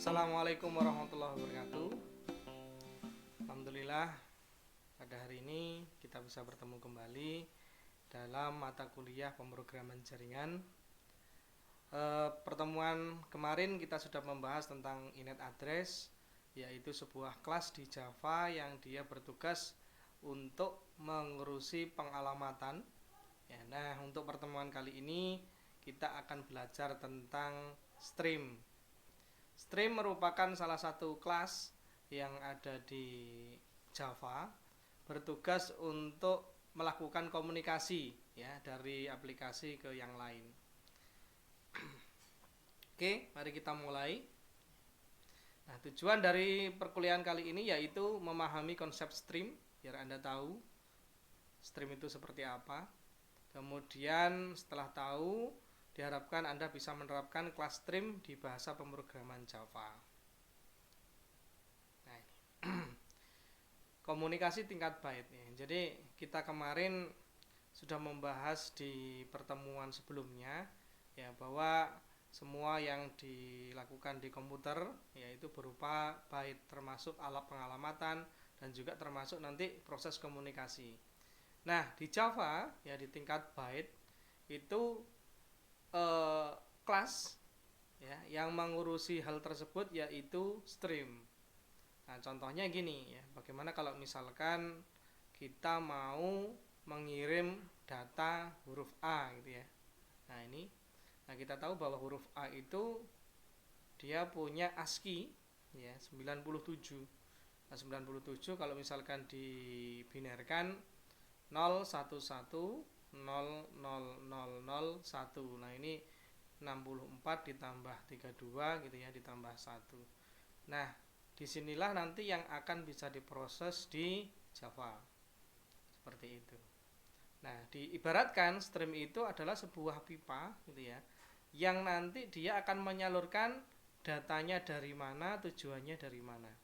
Assalamualaikum warahmatullahi wabarakatuh. Alhamdulillah, pada hari ini kita bisa bertemu kembali dalam mata kuliah pemrograman jaringan. Pertemuan kemarin kita sudah membahas tentang init address, yaitu sebuah kelas di Java yang dia bertugas untuk mengurusi pengalamatan. Nah, untuk pertemuan kali ini kita akan belajar tentang stream. Stream merupakan salah satu kelas yang ada di Java, bertugas untuk melakukan komunikasi ya dari aplikasi ke yang lain. Oke, mari kita mulai. Nah, tujuan dari perkuliahan kali ini yaitu memahami konsep stream, biar Anda tahu stream itu seperti apa. Kemudian setelah tahu, diharapkan Anda bisa menerapkan kelas stream di bahasa pemrograman Java. Nah, ini. Komunikasi tingkat byte nih. Jadi kita kemarin sudah membahas di pertemuan sebelumnya ya bahwa semua yang dilakukan di komputer yaitu berupa byte, termasuk alat pengalamatan dan juga termasuk nanti proses komunikasi. Nah, di Java ya di tingkat byte itu kelas ya yang mengurusi hal tersebut yaitu stream. Nah, contohnya gini ya, bagaimana kalau misalkan kita mau mengirim data huruf A gitu ya. Nah, ini kita tahu bahwa huruf A itu dia punya ASCII ya 97. Nah, 97 kalau misalkan dibinarkan 011000001. Nah, ini 64 ditambah 32 gitu ya, ditambah 1. Nah, disinilah nanti yang akan bisa diproses di Java. Seperti itu. Nah, diibaratkan stream itu adalah sebuah pipa gitu ya, yang nanti dia akan menyalurkan datanya dari mana, tujuannya dari mana.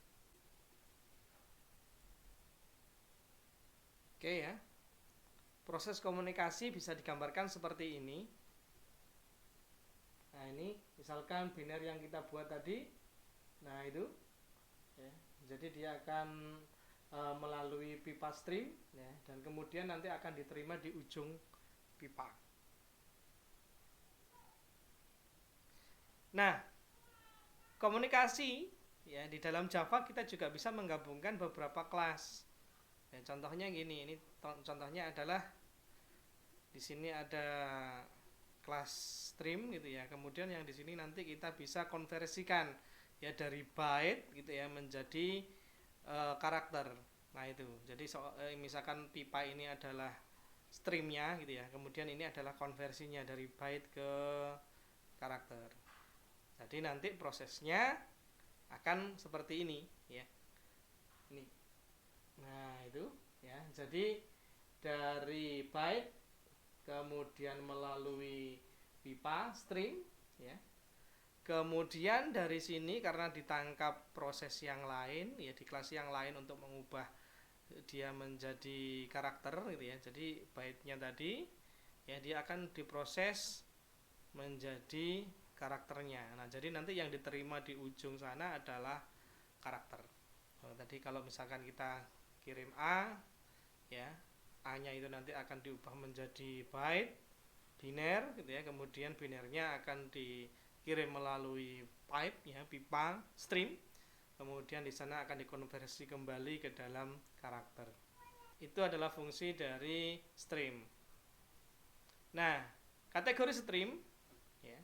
Oke ya. Proses komunikasi bisa digambarkan seperti ini. Nah, ini misalkan biner yang kita buat tadi. Nah, itu ya. Jadi dia akan melalui pipa stream ya, dan kemudian nanti akan diterima di ujung pipa. Nah, komunikasi ya di dalam Java kita juga bisa menggabungkan beberapa kelas. Ya, contohnya gini, ini contohnya adalah di sini ada kelas stream gitu ya. Kemudian yang di sini nanti kita bisa konversikan ya dari byte gitu ya menjadi karakter. Nah, itu. Jadi misalkan pipa ini adalah streamnya gitu ya. Kemudian ini adalah konversinya dari byte ke karakter. Jadi nanti prosesnya akan seperti ini ya. Ini. Nah, itu ya. Jadi dari byte kemudian melalui pipa stream ya. Kemudian dari sini karena ditangkap proses yang lain ya di kelas yang lain untuk mengubah dia menjadi karakter gitu ya. Jadi byte-nya tadi ya dia akan diproses menjadi karakternya. Nah, jadi nanti yang diterima di ujung sana adalah karakter. Nah, tadi kalau misalkan kita kirim A ya, A-nya itu nanti akan diubah menjadi byte biner gitu ya. Kemudian binernya akan dikirim melalui pipe ya, pipa stream. Kemudian di sana akan dikonversi kembali ke dalam karakter. Itu adalah fungsi dari stream. Nah, kategori stream ya,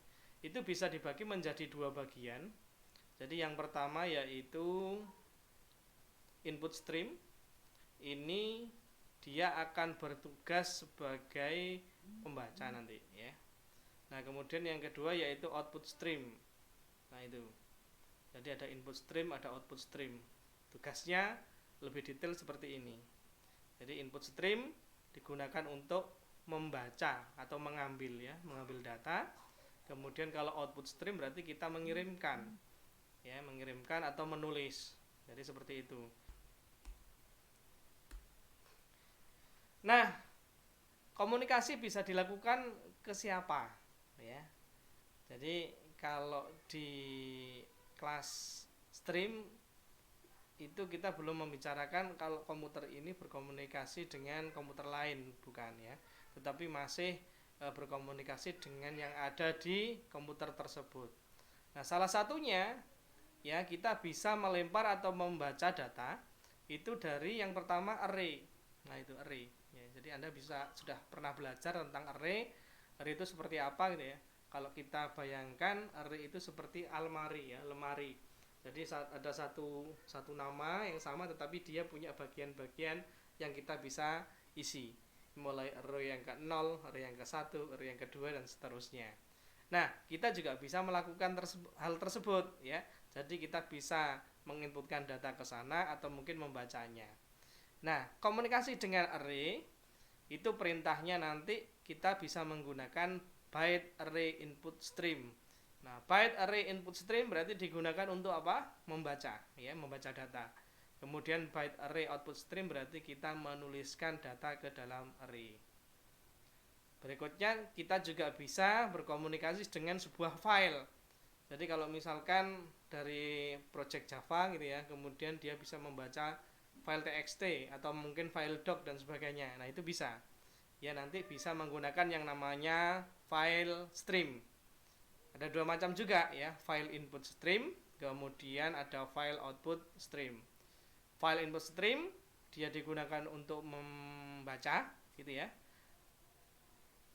itu bisa dibagi menjadi dua bagian. Jadi yang pertama yaitu input stream. Ini dia akan bertugas sebagai pembaca nanti ya. Nah, kemudian yang kedua yaitu output stream. Nah, itu. Jadi ada input stream, ada output stream. Tugasnya lebih detail seperti ini. Jadi input stream digunakan untuk membaca atau mengambil ya, mengambil data. Kemudian kalau output stream berarti kita mengirimkan. Ya, mengirimkan atau menulis. Jadi seperti itu. Nah, komunikasi bisa dilakukan ke siapa ya. Jadi kalau di kelas stream itu kita belum membicarakan kalau komputer ini berkomunikasi dengan komputer lain, bukan ya, tetapi masih berkomunikasi dengan yang ada di komputer tersebut. Nah, salah satunya ya kita bisa melempar atau membaca data itu dari yang pertama array. Nah, itu array ya, jadi Anda sudah pernah belajar tentang array. Array itu seperti apa gitu ya. Kalau kita bayangkan array itu seperti almari ya, lemari. Jadi ada satu nama yang sama tetapi dia punya bagian-bagian yang kita bisa isi. Mulai array yang ke-0, array yang ke-1, array yang kedua dan seterusnya. Nah, kita juga bisa melakukan hal tersebut ya. Jadi kita bisa menginputkan data ke sana atau mungkin membacanya. Nah, komunikasi dengan array itu perintahnya nanti kita bisa menggunakan byte array input stream. Nah, byte array input stream berarti digunakan untuk apa? Membaca, ya, membaca data. Kemudian byte array output stream berarti kita menuliskan data ke dalam array. Berikutnya kita juga bisa berkomunikasi dengan sebuah file. Jadi kalau misalkan dari project Java gitu ya, kemudian dia bisa membaca file txt atau mungkin file doc dan sebagainya. Nah, itu bisa. Ya, nanti bisa menggunakan yang namanya file stream. Ada dua macam juga ya, file input stream, kemudian ada file output stream. File input stream dia digunakan untuk membaca gitu ya.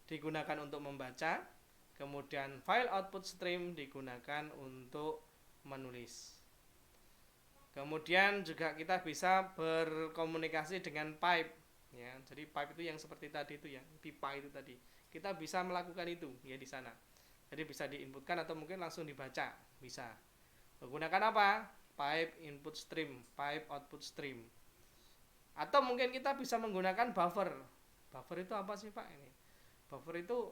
Digunakan untuk membaca. Kemudian file output stream digunakan untuk menulis. Kemudian juga kita bisa berkomunikasi dengan pipe ya. Jadi pipe itu yang seperti tadi itu ya, pipa itu tadi. Kita bisa melakukan itu ya di sana. Jadi bisa diinputkan atau mungkin langsung dibaca, bisa. Menggunakan apa? Pipe input stream, pipe output stream. Atau mungkin kita bisa menggunakan buffer. Buffer itu apa sih, Pak? Ini. Buffer itu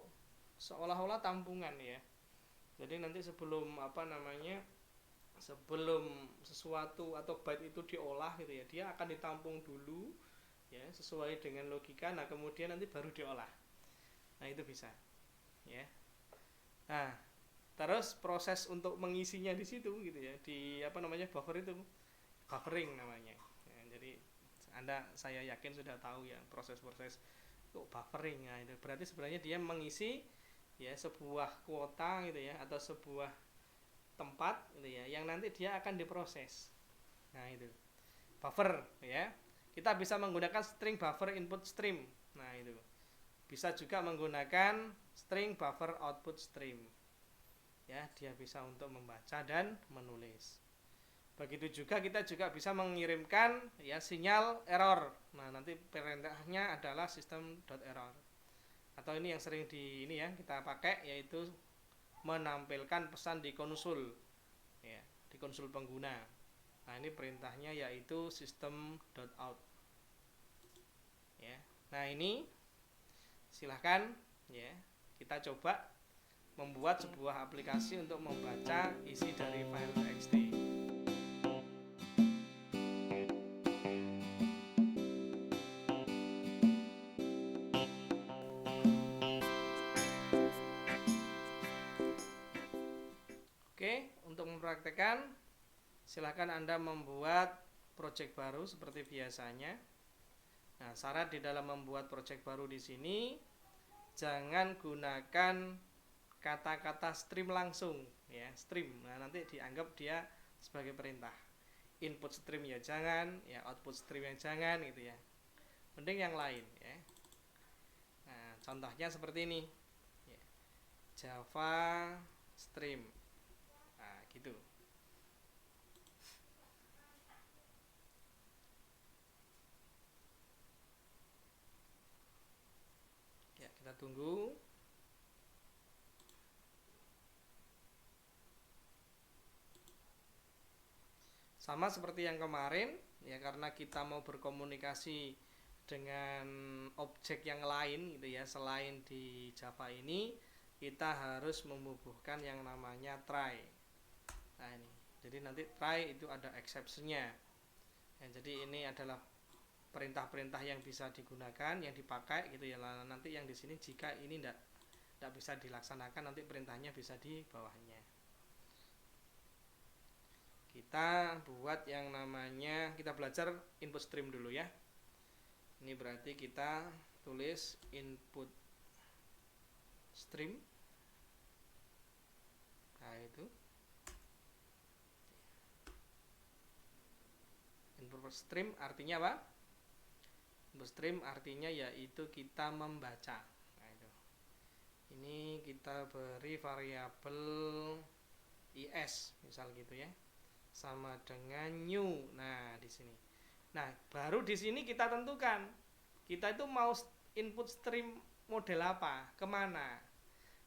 seolah-olah tampungan ya. Jadi nanti sebelum sebelum sesuatu atau byte itu diolah gitu ya, dia akan ditampung dulu ya sesuai dengan logika. Nah, kemudian nanti baru diolah. Nah, itu bisa. Ya. Nah, terus proses untuk mengisinya di situ gitu ya, di buffer itu buffering namanya. Ya, jadi saya yakin sudah tahu ya proses-proses untuk buffering. Nah, itu berarti sebenarnya dia mengisi ya sebuah kuota gitu ya atau sebuah tempat gitu ya yang nanti dia akan diproses. Nah, itu buffer ya. Kita bisa menggunakan string buffer input stream. Nah, itu bisa juga menggunakan string buffer output stream. Ya, dia bisa untuk membaca dan menulis. Begitu juga kita juga bisa mengirimkan ya sinyal error. Nah, nanti perintahnya adalah system.error. Atau ini yang sering kita pakai yaitu menampilkan pesan di konsul. Ya, di konsul pengguna. Nah, ini perintahnya yaitu system.out. Ya. Nah, ini silahkan ya kita coba membuat sebuah aplikasi untuk membaca isi dari file txt. Oke, untuk mempraktekkan silahkan Anda membuat project baru seperti biasanya. Nah, syarat di dalam membuat project baru di sini jangan gunakan kata-kata stream langsung ya, stream. Nah, nanti dianggap dia sebagai perintah. Input stream ya jangan, ya output stream yang jangan gitu ya. Mending yang lain ya. Nah, contohnya seperti ini. Ya. Java stream. Nah, gitu. Ya, kita tunggu. Sama seperti yang kemarin, ya karena kita mau berkomunikasi dengan objek yang lain gitu ya, selain di Java ini, kita harus membubuhkan yang namanya try. Nah, ini. Jadi nanti try itu ada exception-nya. Ya, jadi ini adalah perintah-perintah yang bisa digunakan, yang dipakai gitu ya. Nanti yang di sini jika ini tidak bisa dilaksanakan, nanti perintahnya bisa di bawahnya. kita buat yang namanya, kita belajar input stream dulu ya. Ini berarti kita tulis input stream. Nah itu input stream artinya apa? Input stream artinya yaitu kita membaca. Nah itu. Ini kita beri variabel is misal gitu ya, sama dengan new. Nah di sini, nah baru di sini kita tentukan kita itu mau input stream model apa, kemana.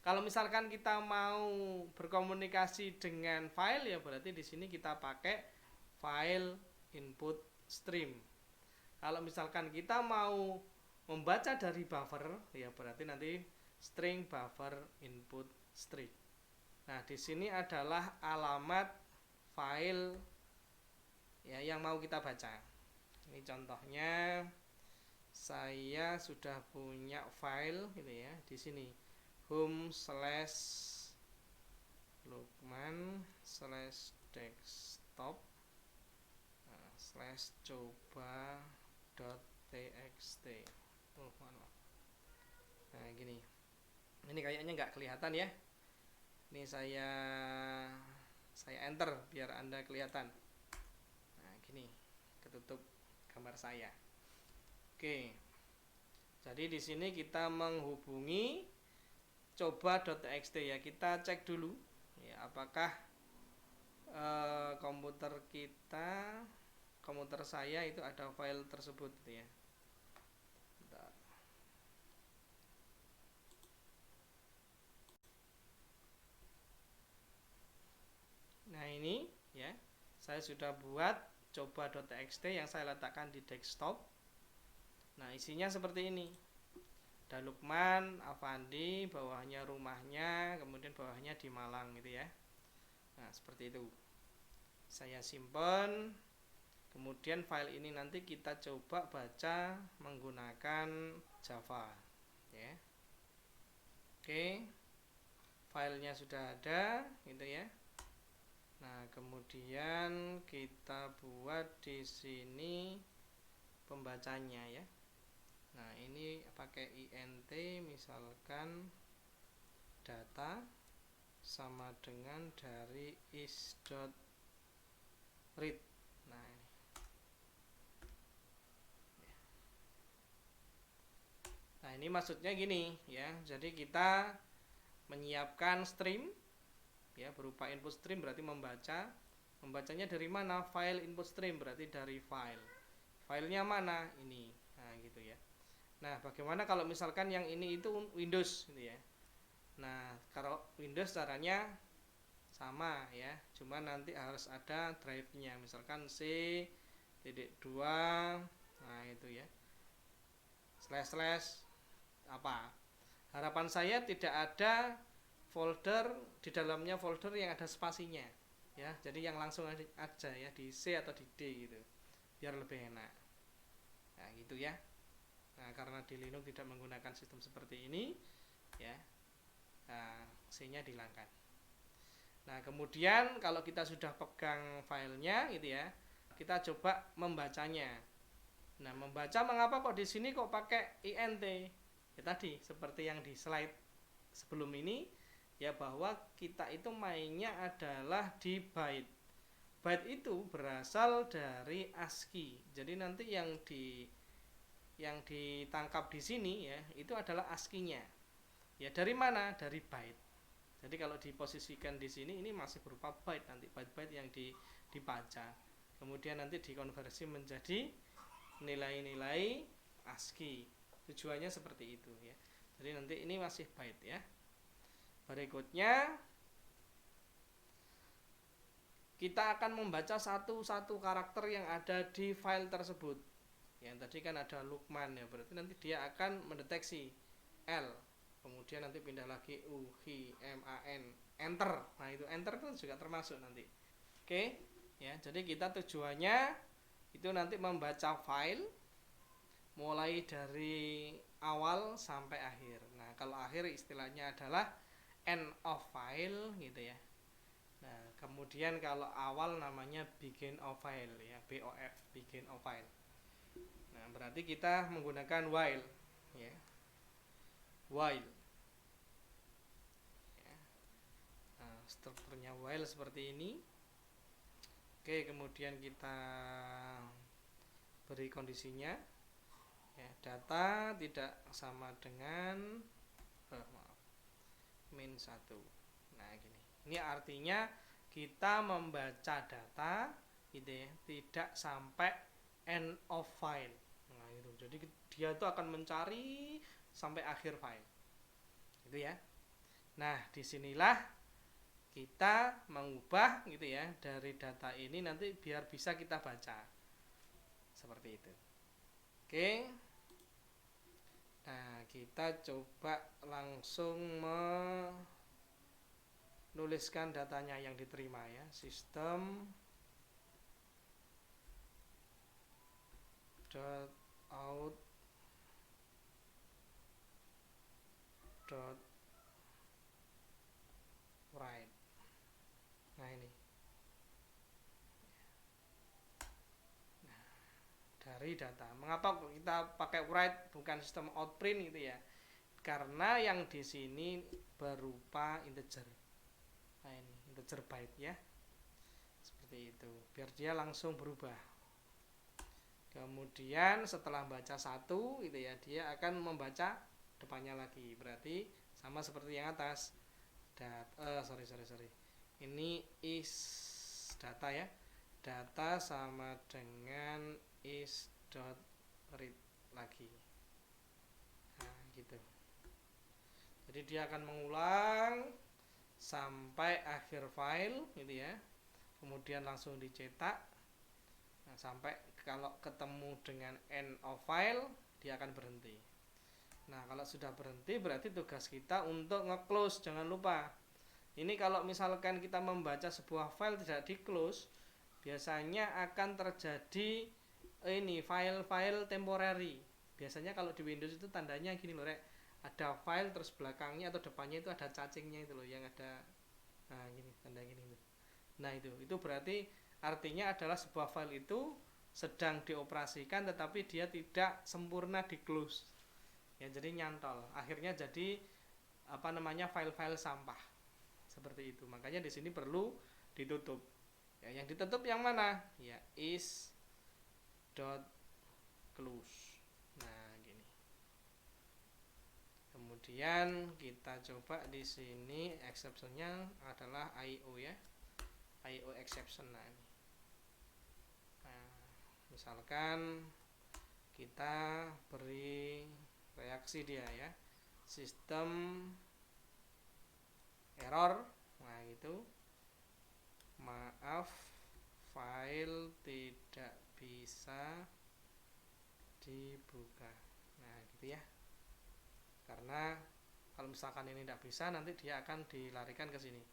Kalau misalkan kita mau berkomunikasi dengan file, ya berarti di sini kita pakai file input stream. Kalau misalkan kita mau membaca dari buffer, ya berarti nanti string buffer input stream. Nah, di sini adalah alamat file ya yang mau kita baca. Ini contohnya, saya sudah punya file gitu ya di sini, home/lukman/desktop /coba.txt. Nah gini, ini kayaknya nggak kelihatan ya. Ini saya enter biar Anda kelihatan. Nah gini, ketutup gambar saya. Oke, jadi di sini kita menghubungi coba.txt ya. Kita cek dulu ya, apakah komputer saya itu ada file tersebut gitu ya. Bentar. Nah ini ya, saya sudah buat coba.txt yang saya letakkan di desktop. Nah isinya seperti ini, ada Lukman, Avandi, bawahnya rumahnya, kemudian bawahnya di Malang gitu ya. Nah seperti itu. Saya simpan. Kemudian file ini nanti kita coba baca menggunakan Java ya. Oke, filenya sudah ada gitu ya. Nah kemudian kita buat di sini pembacanya ya. Nah ini pakai int, misalkan data sama dengan dari is.read. Nah ini. Nah ini maksudnya gini ya, jadi kita menyiapkan stream ya, berupa input stream berarti membacanya dari mana? File input stream berarti dari filenya mana? Ini. Nah gitu ya. Nah bagaimana kalau misalkan yang ini itu Windows gitu ya. Nah kalau Windows caranya sama ya, cuma nanti harus ada drive-nya, misalkan C.2, nah itu ya, / apa. Harapan saya tidak ada folder di dalamnya folder yang ada spasinya ya, jadi yang langsung aja ya di C atau di D gitu, biar lebih enak. Nah gitu ya. Nah karena di Linux tidak menggunakan sistem seperti ini ya, nah, C-nya dihilangkan. Nah kemudian kalau kita sudah pegang filenya gitu ya, kita coba membacanya. Nah membaca mengapa kok di sini kok pakai int? Ya tadi seperti yang di slide sebelum ini ya, bahwa kita itu mainnya adalah di byte. Byte itu berasal dari ASCII. Jadi nanti yang ditangkap di sini ya itu adalah ASCII-nya. Ya dari mana? Dari byte. Jadi kalau diposisikan di sini ini masih berupa byte, nanti byte-byte yang dibaca. Kemudian nanti dikonversi menjadi nilai-nilai ASCII. Tujuannya seperti itu ya. Jadi nanti ini masih byte ya. Berikutnya kita akan membaca satu-satu karakter yang ada di file tersebut. Yang tadi kan ada Lukman ya, berarti nanti dia akan mendeteksi L, kemudian nanti pindah lagi U, H, M, A, N, enter. Nah itu enter itu juga termasuk nanti. Oke ya, jadi kita tujuannya itu nanti membaca file mulai dari awal sampai akhir. Nah kalau akhir istilahnya adalah end of file gitu ya. Nah, kemudian kalau awal namanya begin of file ya, BOF, begin of file. Nah, berarti kita menggunakan while ya. While ya. Nah, strukturnya while seperti ini. Oke, kemudian kita beri kondisinya ya, data tidak sama dengan min 1. Nah, gini. Ini artinya kita membaca data gitu ya, tidak sampai end of file. Nah, itu. Jadi dia itu akan mencari sampai akhir file. Gitu ya. Nah, disinilah kita mengubah gitu ya dari data ini nanti biar bisa kita baca. Seperti itu. Oke. Nah, kita coba langsung menuliskan datanya yang diterima ya. Sistem dot out dot write. Nah, ini. Nah, dari data. Mengapa kita pakai write bukan sistem outprint gitu ya? Karena yang di sini berupa integer. Nah, ini integer byte ya. Seperti itu. Biar dia langsung berubah. Kemudian setelah baca 1 gitu ya, dia akan membaca depannya lagi. Berarti sama seperti yang atas. Sorry. Ini is data ya. Data sama dengan is dot read lagi. Nah, gitu. Jadi dia akan mengulang sampai akhir file gitu ya. Kemudian langsung dicetak. Nah, sampai kalau ketemu dengan end of file dia akan berhenti. Nah, kalau sudah berhenti berarti tugas kita untuk nge-close, jangan lupa. Ini kalau misalkan kita membaca sebuah file tidak di-close, biasanya akan terjadi ini file-file temporary. Biasanya kalau di Windows itu tandanya gini loh, Rek. Ada file terus belakangnya atau depannya itu ada cacingnya itu loh, yang ada nah gini, tanda gini. Nah, itu berarti artinya adalah sebuah file itu sedang dioperasikan tetapi dia tidak sempurna di close. Ya, jadi nyantol. Akhirnya jadi file-file sampah. Seperti itu. Makanya di sini perlu ditutup. Ya, yang ditutup yang mana? Ya, is dot close. Nah, gini. Kemudian kita coba di sini exception-nya adalah IO ya. IO exception. Nah, ini. Misalkan kita beri reaksi dia ya, sistem error. Nah, itu maaf, file tidak bisa dibuka. Nah, gitu ya. Karena kalau misalkan ini tidak bisa, nanti dia akan dilarikan ke sini.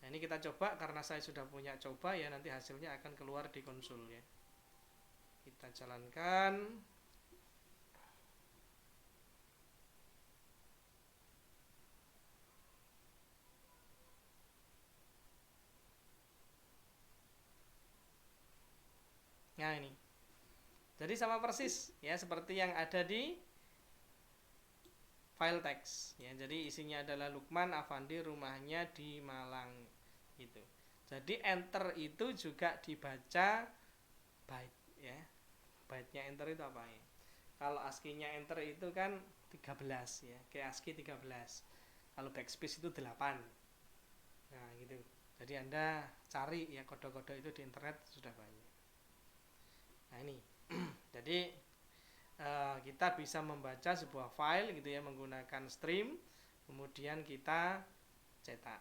Nah, ini kita coba karena saya sudah punya coba ya, nanti hasilnya akan keluar di konsul ya. Kita jalankan. Nah, ini. Jadi sama persis ya seperti yang ada di file teks ya. Jadi isinya adalah Lukman Afandi rumahnya di Malang gitu. Jadi enter itu juga dibaca byte ya. Byte-nya enter itu apa ya? Kalau ASCII-nya enter itu kan 13 ya, kayak ASCII 13. Kalau backspace itu 8. Nah, gitu. Jadi Anda cari ya kode-kode itu di internet sudah banyak. Nah, ini. Jadi kita bisa membaca sebuah file gitu ya menggunakan stream, kemudian kita cetak.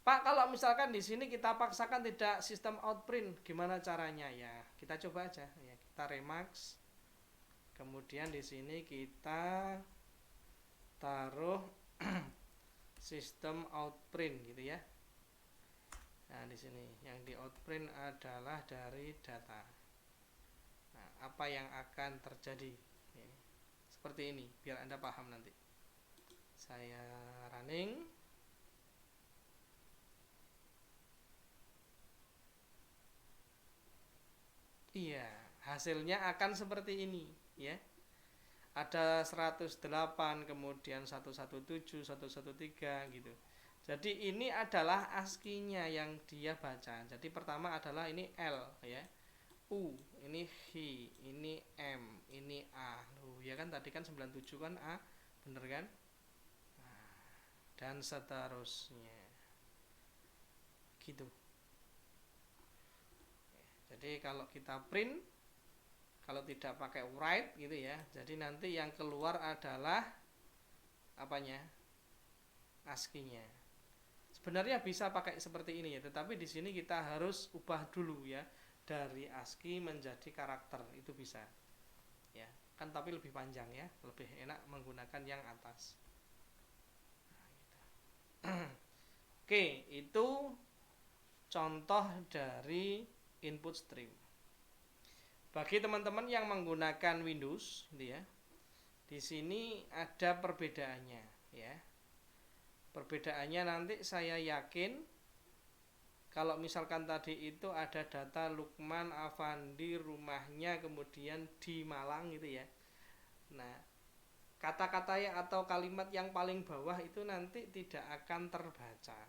Pak, kalau misalkan di sini kita paksakan tidak sistem outprint, gimana caranya ya? Kita coba aja ya. Kita Remax. Kemudian di sini kita taruh sistem outprint gitu ya. Nah, di sini yang di outprint adalah dari data. Nah, apa yang akan terjadi? Ya, seperti ini, biar Anda paham nanti. Saya running. hasilnya akan seperti ini ya. Ada 108, kemudian 117, 113 gitu. Jadi ini adalah ASCII-nya yang dia baca. Jadi pertama adalah ini L ya. U, ini H, ini M, ini A. Loh, ya kan tadi kan 97 kan A, bener kan? Nah, dan seterusnya. Gitu. Jadi kalau kita print, kalau tidak pakai write gitu ya, jadi nanti yang keluar adalah apanya? ASCII-nya. Sebenarnya bisa pakai seperti ini ya, tetapi di sini kita harus ubah dulu ya, dari ASCII menjadi karakter, itu bisa. Ya, kan tapi lebih panjang ya, lebih enak menggunakan yang atas. Nah, gitu. Oke, itu contoh dari input stream. Bagi teman-teman yang menggunakan Windows, gitu ya, di sini ada perbedaannya, ya. Perbedaannya nanti saya yakin kalau misalkan tadi itu ada data Lukman Afandi rumahnya kemudian di Malang gitu ya. Nah, kata-kata atau kalimat yang paling bawah itu nanti tidak akan terbaca.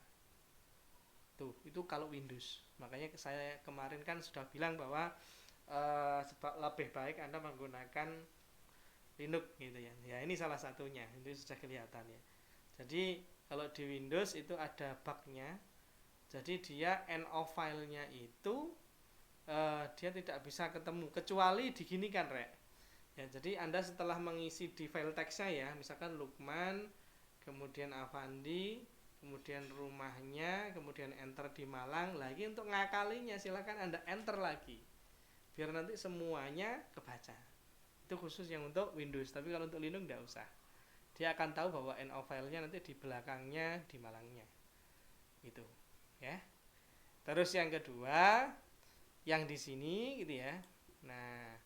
Tuh, itu kalau Windows. Makanya saya kemarin kan sudah bilang bahwa lebih baik Anda menggunakan Linux gitu ya. Ya ini salah satunya, itu sudah kelihatan ya. Jadi kalau di Windows itu ada bugnya. Jadi dia end of file-nya itu dia tidak bisa ketemu kecuali diginikan rek. Ya jadi Anda setelah mengisi di file teksnya ya, misalkan Lukman, kemudian Afandi, kemudian rumahnya, kemudian enter di Malang. Lagi untuk ngakalinya silakan Anda enter lagi. Biar nanti semuanya kebaca. Itu khusus yang untuk Windows, tapi kalau untuk Linux tidak usah. Dia akan tahu bahwa end of file-nya nanti di belakangnya di Malangnya. Gitu, ya. Terus yang kedua, yang di sini gitu ya. Nah,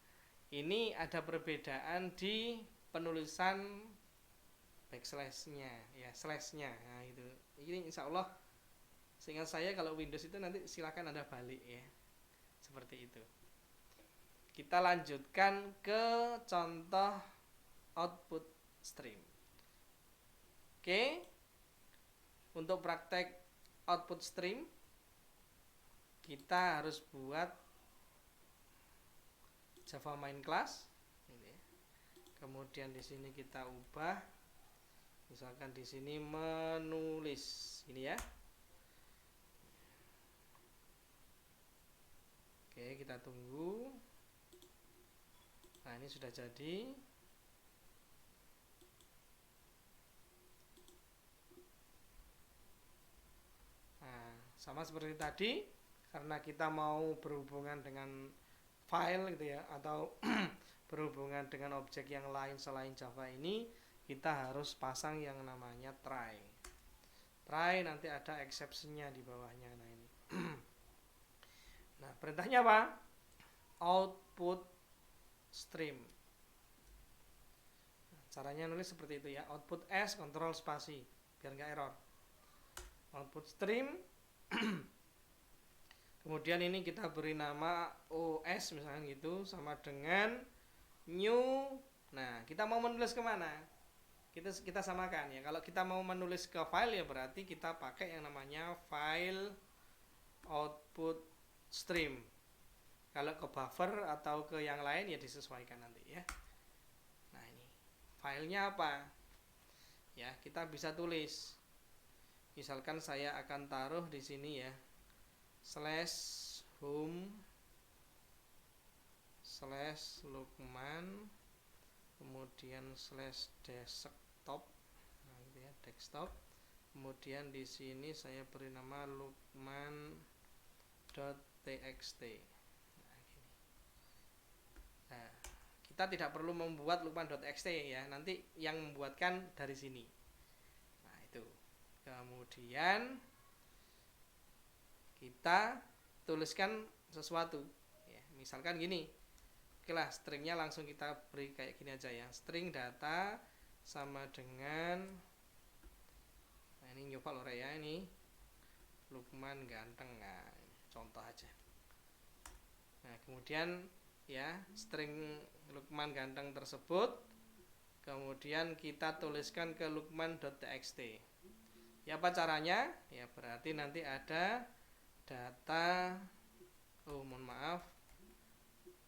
ini ada perbedaan di penulisan backslash-nya, ya, slash-nya. Nah, itu. Ini insya Allah seingat saya kalau Windows itu nanti silakan Anda balik ya. Seperti itu. Kita lanjutkan ke contoh output stream. Oke. Untuk praktek output stream kita harus buat Java main class. Kemudian di sini kita ubah, misalkan di sini menulis, ini ya. Oke, kita tunggu. Nah, ini sudah jadi. Nah, sama seperti tadi, karena kita mau berhubungan dengan file gitu ya, atau berhubungan dengan objek yang lain selain Java ini, kita harus pasang yang namanya try. Try nanti ada exception-nya di bawahnya. Nah, ini. Nah, perintahnya apa? Output stream. Caranya nulis seperti itu ya, output S kontrol spasi biar nggak error. Output stream. Kemudian ini kita beri nama OS misalnya gitu, sama dengan new. Nah, kita mau menulis kemana? Kita samakan ya. Kalau kita mau menulis ke file ya berarti kita pakai yang namanya file output stream. Kalau ke buffer atau ke yang lain ya disesuaikan nanti ya. Nah, ini filenya apa? Ya, kita bisa tulis. Misalkan saya akan taruh di sini ya. /home /Lukman kemudian /desktop. Nah, gitu ya, desktop. Kemudian di sini saya beri nama lukman.txt. Nah, kita tidak perlu membuat lukman.txt ya, nanti yang membuatkan dari sini. Nah, itu. Kemudian kita tuliskan sesuatu ya, misalkan gini. Oke lah, stringnya langsung kita beri kayak gini aja ya. String data sama dengan, nah ini nyoba loh ya, ini Lukman ganteng. Nah, contoh aja. Nah, kemudian ya, string Lukman ganteng tersebut, kemudian kita tuliskan ke lukman.txt. Ya, apa caranya? Ya, berarti nanti ada data, mohon maaf,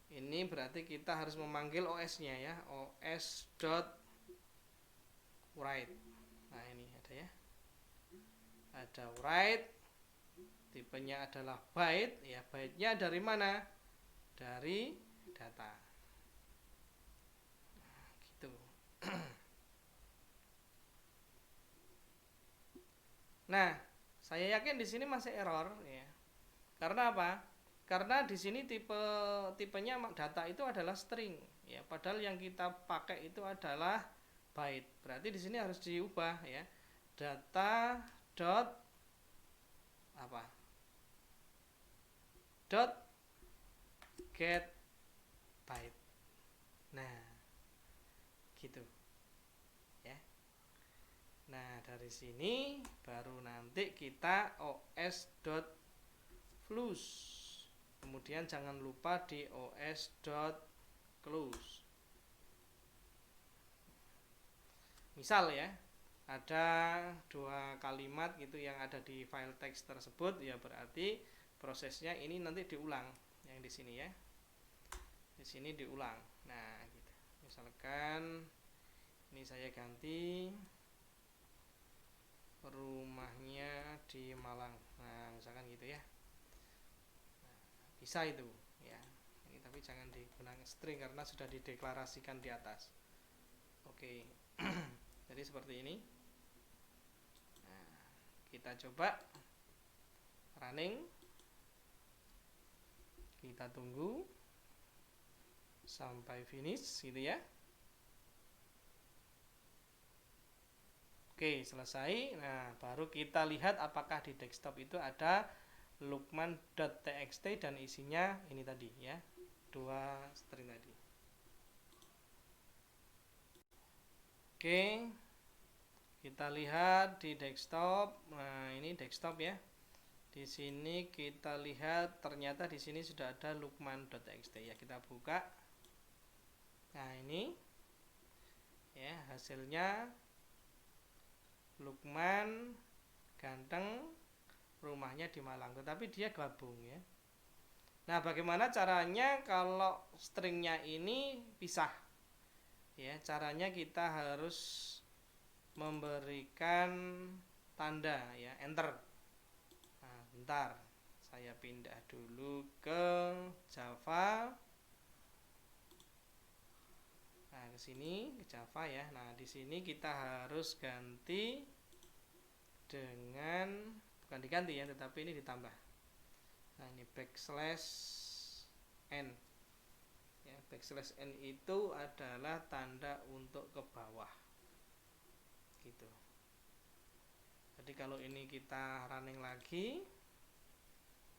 ini berarti kita harus memanggil OS-nya ya, os.write. Nah, ini ada ya, ada write, tipenya adalah byte, ya, byte-nya dari mana? Dari data. Nah, gitu. Nah, saya yakin di sini masih error ya. Karena apa? Karena di sini tipenya data itu adalah string ya, padahal yang kita pakai itu adalah byte. Berarti di sini harus diubah ya. Data dot apa? Dot get byte. Nah, gitu ya. Nah, dari sini baru nanti kita os.close. Kemudian jangan lupa di os.close. Misal ya, ada dua kalimat gitu yang ada di file teks tersebut, ya berarti prosesnya ini nanti diulang yang di sini ya. Di sini diulang. Nah, gitu. Misalkan ini saya ganti rumahnya di Malang. Nah, misalkan gitu ya. Nah, bisa itu ya. Ini tapi jangan digunakan string karena sudah dideklarasikan di atas. Oke. Jadi seperti ini. Nah, kita coba running. Kita tunggu sampai finish gitu ya. Oke, selesai. Nah, baru kita lihat apakah di desktop itu ada lukman.txt dan isinya ini tadi ya, dua string tadi. Oke, kita lihat di desktop. Nah, ini desktop ya. Di sini kita lihat ternyata di sini sudah ada lukman.txt ya. Kita buka. Nah, ini ya hasilnya Lukman ganteng, rumahnya di Malang, tetapi dia gabung ya. Nah, bagaimana caranya kalau stringnya ini pisah? Ya, caranya kita harus memberikan tanda ya, enter. Nah, bentar, saya pindah dulu ke Java. Nah, ke sini ke Java ya. Nah, di sini kita harus ganti dengan, bukan diganti ya, tetapi ini ditambah. Nah, ini backslash n. Ya, backslash n itu adalah tanda untuk ke bawah. Gitu. Jadi kalau ini kita running lagi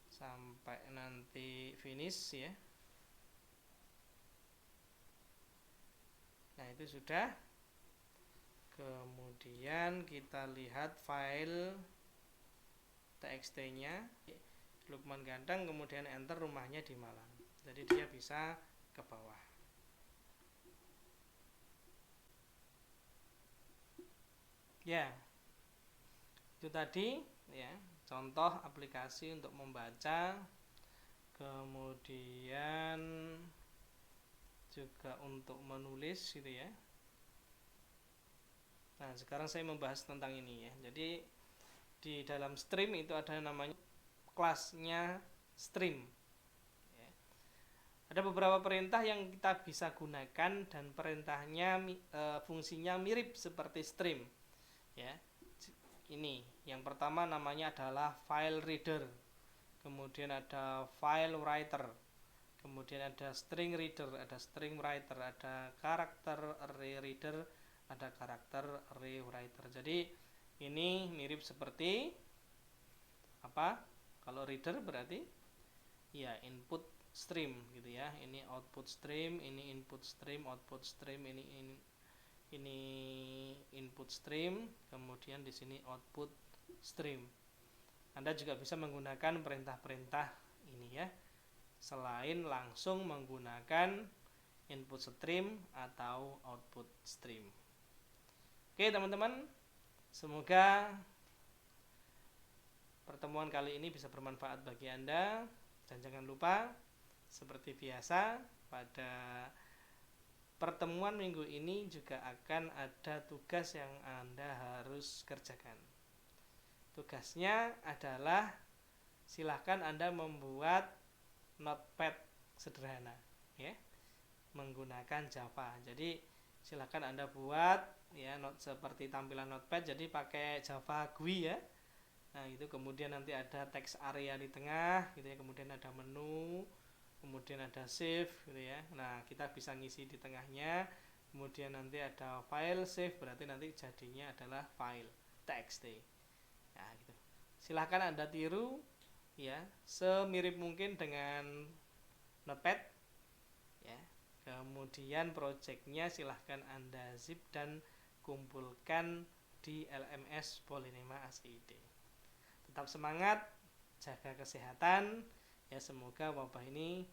sampai nanti finish ya. Nah, itu sudah. Kemudian kita lihat file txt-nya, Lukman ganteng, kemudian enter, rumahnya di Malang. Jadi dia bisa ke bawah. Ya, itu tadi ya contoh aplikasi untuk membaca, kemudian juga untuk menulis gitu ya. Nah, sekarang saya membahas tentang ini ya. Jadi di dalam stream itu ada namanya kelasnya stream ya. Ada beberapa perintah yang kita bisa gunakan dan perintahnya fungsinya mirip seperti stream ya. Ini yang pertama namanya adalah file reader, kemudian ada file writer, kemudian ada string reader, ada string writer, ada karakter array reader, ada karakter array writer. Jadi ini mirip seperti apa? Kalau reader berarti ya input stream gitu ya. Ini output stream, ini input stream, output stream, ini input stream, kemudian di sini output stream. Anda juga bisa menggunakan perintah-perintah ini ya, selain langsung menggunakan input stream atau output stream. Oke teman-teman, semoga pertemuan kali ini bisa bermanfaat bagi Anda, dan jangan lupa seperti biasa pada pertemuan minggu ini juga akan ada tugas yang Anda harus kerjakan. Tugasnya adalah silahkan Anda membuat notepad sederhana ya, menggunakan Java. Jadi silahkan Anda buat ya seperti tampilan notepad, jadi pakai Java GUI ya. Nah itu kemudian nanti ada text area di tengah gitu ya, kemudian ada menu, kemudian ada save gitu ya. Nah kita bisa ngisi di tengahnya, kemudian nanti ada file save, berarti nanti jadinya adalah file txt. Nah gitu. Silahkan Anda tiru ya semirip mungkin dengan notepad ya. Kemudian projectnya silahkan Anda zip dan kumpulkan di LMS Polinema ACID. Tetap semangat, jaga kesehatan ya, semoga wabah ini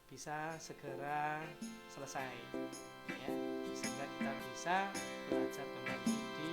bisa segera selesai ya, sehingga kita bisa belajar kembali di